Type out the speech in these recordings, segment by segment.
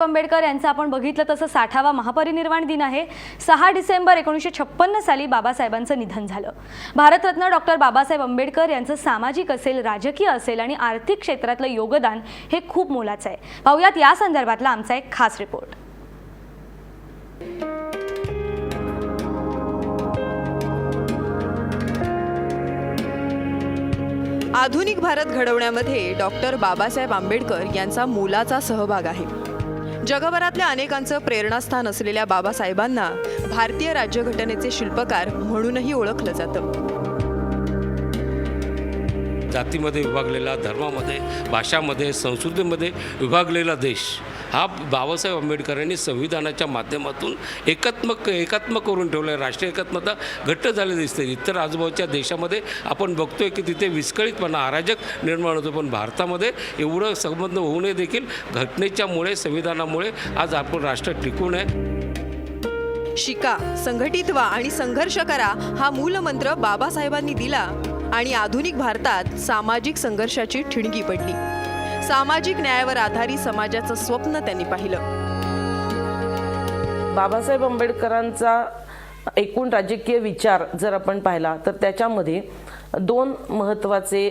आंबेडकर यांचा आपण बघितलं तसं 60वा महापरिनिर्वाण दिन आहे। 6 डिसेंबर 1956 साली बाबासाहेबांचं निधन झालं। भारतरत्न डॉक्टर बाबासाहेब आंबेडकर यांचं सामाजिक असेल, राजकीय असेल आणि आर्थिक क्षेत्रातलं योगदान हे खूप मोलाचं आहे। पाहूयात या संदर्भातला आमचा एक खास रिपोर्ट। आधुनिक भारत घडवण्यामध्ये डॉक्टर बाबासाहेब आंबेडकर यांचा मोलाचा सहभाग आहे। जगभरातल्या अनेकांचं प्रेरणास्थान असलेल्या बाबासाहेबांना भारतीय राज्यघटनेचे शिल्पकार म्हणूनही ओळखलं जातं। जातीमध्ये विभागलेला, धर्मामध्ये, भाषामध्ये, संस्कृतीमध्ये विभागलेला देश हा बाबासाहेब आंबेडकरांनी संविधानाच्या माध्यमातून एकात्मक करून ठेवला आहे। राष्ट्रीय एकात्मता घट्ट झाली दिसते। इतर आजूबाजूच्या देशामध्ये आपण बघतोय की तिथे विस्कळीतपणा, अराजक निर्माण होतो, पण भारतामध्ये एवढं संबंध होऊनही देखील घटनेच्यामुळे, संविधानामुळे आज आपण राष्ट्र टिकून आहे। शिका, संघटित व्हा आणि संघर्ष करा हा मूलमंत्र बाबासाहेबांनी दिला आणि आधुनिक भारतात सामाजिक संघर्षाची ठिणगी पडली। सामाजिक न्यायावर आधारित समाजाचं स्वप्न त्यांनी पाहिलं। बाबासाहेब आंबेडकरांचा एकूण राजकीय विचार जर आपण पाहिला तर त्याच्यामध्ये दोन महत्त्वाचे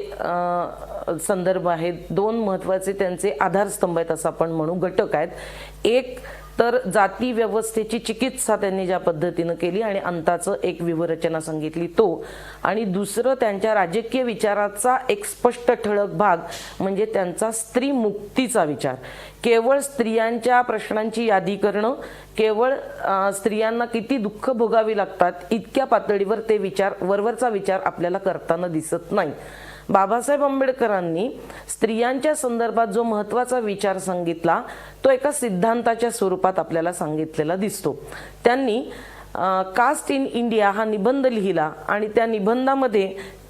संदर्भ आहेत, दोन महत्त्वाचे त्यांचे आधारस्तंभ आहेत असं आपण म्हणू, घटक आहेत। एक तर जाती व्यवस्थेची चिकित्सा त्यांनी ज्या पद्धतीनं केली आणि अंताचं एक विवरचना सांगितली तो, आणि दुसरं त्यांच्या राजकीय विचाराचा एक स्पष्ट ठळक भाग म्हणजे त्यांचा स्त्री मुक्तीचा विचार। केवळ स्त्रियांच्या प्रश्नांची यादी करणं, केवळ स्त्रियांना किती दुःख भोगावी लागतात इतक्या पातळीवर ते विचार, वरवरचा विचार आपल्याला करताना दिसत नाही। बाबासाहेब आंबेडकरांनी स्त्रियांच्या संदर्भात जो महत्त्वाचा विचार सांगितला तो एका सिद्धांताच्या स्वरूपात आपल्याला सांगितलेला दिसतो। त्यांनी कास्ट इन इंडिया हा निबंध लिहिला आणि त्या निबंधामध्ये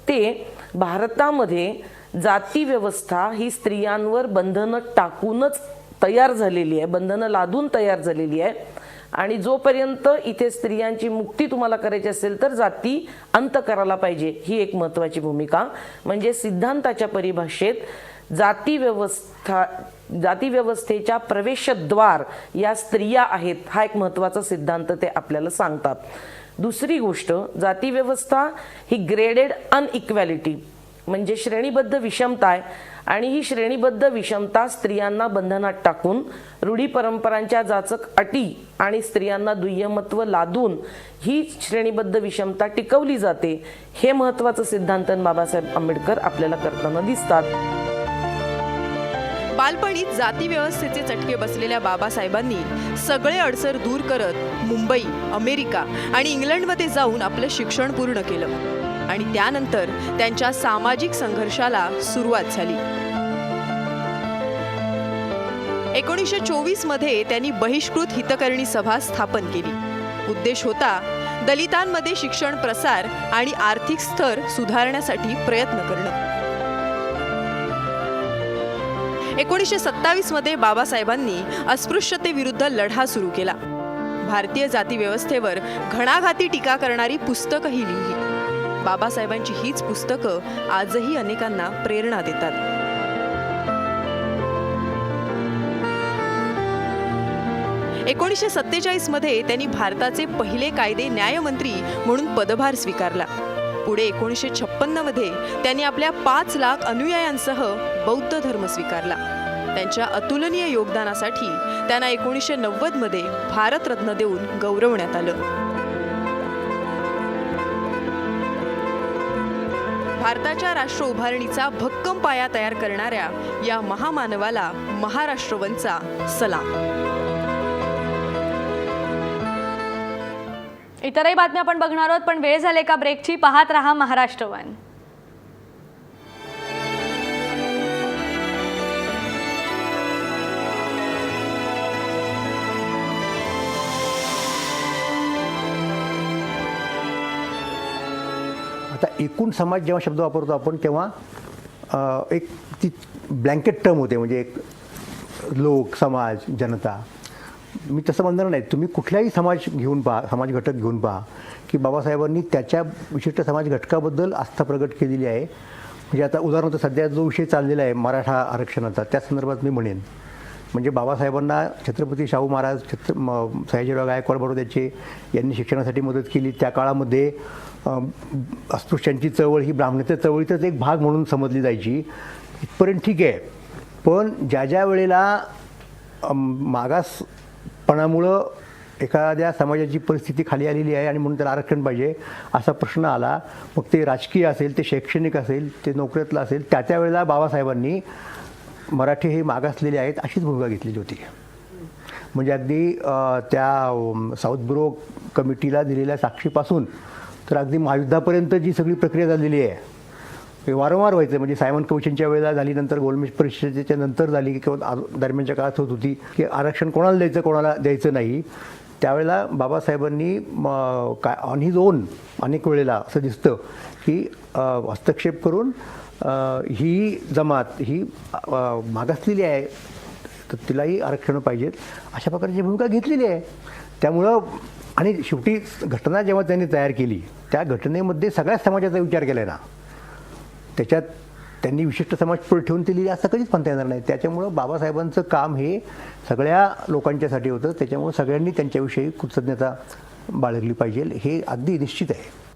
ते भारतामध्ये जाती व्यवस्था ही स्त्रियांवर बंधनं टाकूनच तयार झालेली आहे, बंधनं लादून तयार झालेली आहे आणि जोपर्यंत इथे स्त्रियांची मुक्ती तुम्हाला करायची असेल तर जाती अंत करायला पाहिजे, ही एक महत्त्वाची भूमिका। म्हणजे सिद्धांताच्या परिभाषेत जाती व्यवस्थेच्या प्रवेशद्वार या स्त्रिया आहेत, हा एक महत्त्वाचा सिद्धांत ते आपल्याला सांगतात। दुसरी गोष्ट, जाती व्यवस्था ही ग्रेडेड अनइक्वॅलिटी म्हणजे श्रेणीबद्ध विषमता आहे आणि ही श्रेणीबद्ध विषमता स्त्रियांना बंधनात टाकून रूढी परंपरांच्या जाचक अटी आणि स्त्रियांना दुय्यमत्व लादून ही श्रेणीबद्ध विषमता टिकवली जाते, हे महत्त्वाचं सिद्धांत बाबासाहेब आंबेडकर आपल्याला करताना दिसतात। बालपणीत जाती व्यवस्थेचे चटके बसलेल्या बाबासाहेबांनी सगळे अडसर दूर करत मुंबई, अमेरिका आणि इंग्लंडमध्ये जाऊन आपलं शिक्षण पूर्ण केलं आणि त्यानंतर त्यांच्या सामाजिक संघर्षाला सुरुवात झाली। 1924 मध्ये त्यांनी बहिष्कृत हितकरणी सभा स्थापन केली। उद्देश होता दलितांमध्ये शिक्षण प्रसार आणि आर्थिक स्तर सुधारण्यासाठी प्रयत्न करणं। 1927 मध्ये बाबासाहेबांनी अस्पृश्यतेविरुद्ध लढा सुरू केला। भारतीय जाती व्यवस्थेवर घणाघाती टीका करणारी पुस्तकंही लिहिली। बाबासाहेबांची हीच पुस्तकं आजही अनेकांना प्रेरणा देतात। 1947 मध्ये त्यांनी भारताचे पहिले कायदे न्यायमंत्री म्हणून पदभार स्वीकारला। पुढे 1956 मध्ये त्यांनी आपल्या 5 लाख अनुयायांसह बौद्ध धर्म स्वीकारला। त्यांच्या अतुलनीय योगदानासाठी त्यांना 1990 मध्ये भारतरत्न देऊन गौरवण्यात आलं। भारताच्या राष्ट्र उभारणीचा भक्कम पाया तयार करणाऱ्या या महामानवाला महाराष्ट्र वनचा सलाम। इतरही बातम्या आपण बघणार आहोत, पण वेळ झाली एका ब्रेकची। पाहत रहा महाराष्ट्र वन। आता एकूण समाज जेव्हा शब्द वापरतो आपण तेव्हा एक ती ब्लँकेट टर्म होते, म्हणजे एक लोक, समाज, जनता। मी तसं म्हणणार नाही, तुम्ही कुठल्याही समाज घेऊन पहा, समाज घटक घेऊन पहा की बाबासाहेबांनी त्याच्या विशिष्ट समाज घटकाबद्दल आस्था प्रगट केलेली आहे। म्हणजे आता उदाहरणार्थ सध्या जो विषय चाललेला आहे मराठा आरक्षणाचा, त्या संदर्भात मी म्हणेन म्हणजे बाबासाहेबांना छत्रपती शाहू महाराज सयाजीराव गायकवाड बरोबरचे यांनी शिक्षणासाठी मदत केली. त्या काळामध्ये अस्पृश्यांची चळवळ ही ब्राह्मणेतर चळवळीचाच एक भाग म्हणून समजली जायची. इथपर्यंत ठीक आहे. पण ज्या वेळेला मागासपणामुळं एखाद्या समाजाची परिस्थिती खाली आलेली आहे आणि म्हणून त्याला आरक्षण पाहिजे असा प्रश्न आला, मग ते राजकीय असेल, ते शैक्षणिक असेल, ते नोकरीतलं असेल, त्या वेळेला बाबासाहेबांनी मराठी हे मागासलेले आहेत अशीच भूमिका घेतलेली होती. म्हणजे अगदी त्या साऊथ ब्युरो कमिटीला दिलेल्या साक्षीपासून तर अगदी महायुद्धापर्यंत जी सगळी प्रक्रिया झालेली आहे हे वारंवार व्हायचं. म्हणजे सायमन कमिशनच्या वेळेला झाली, नंतर गोलमेज परिषदेच्या नंतर झाली किंवा दरम्यानच्या काळात होत होती की आरक्षण कोणाला द्यायचं कोणाला द्यायचं नाही. त्यावेळेला बाबासाहेबांनी ऑन हिज ओन अनेक वेळेला असं दिसतं की हस्तक्षेप करून ही जमात ही मागासलेली आहे तर तिलाही आरक्षण पाहिजेत अशा प्रकारची भूमिका घेतलेली आहे. त्यामुळं आणि शेवटी घटना जेव्हा त्यांनी तयार केली त्या घटनेमध्ये सगळ्याच समाजाचा विचार केला आहे ना. त्याच्यात त्यांनी विशिष्ट समाज पुढे ठेवून ती लिहिली असं कधीच म्हणता येणार नाही. त्याच्यामुळं बाबासाहेबांचं काम हे सगळ्या लोकांच्यासाठी होतं. त्याच्यामुळं सगळ्यांनी त्यांच्याविषयी कृतज्ञता बाळगली पाहिजे हे अगदी निश्चित आहे.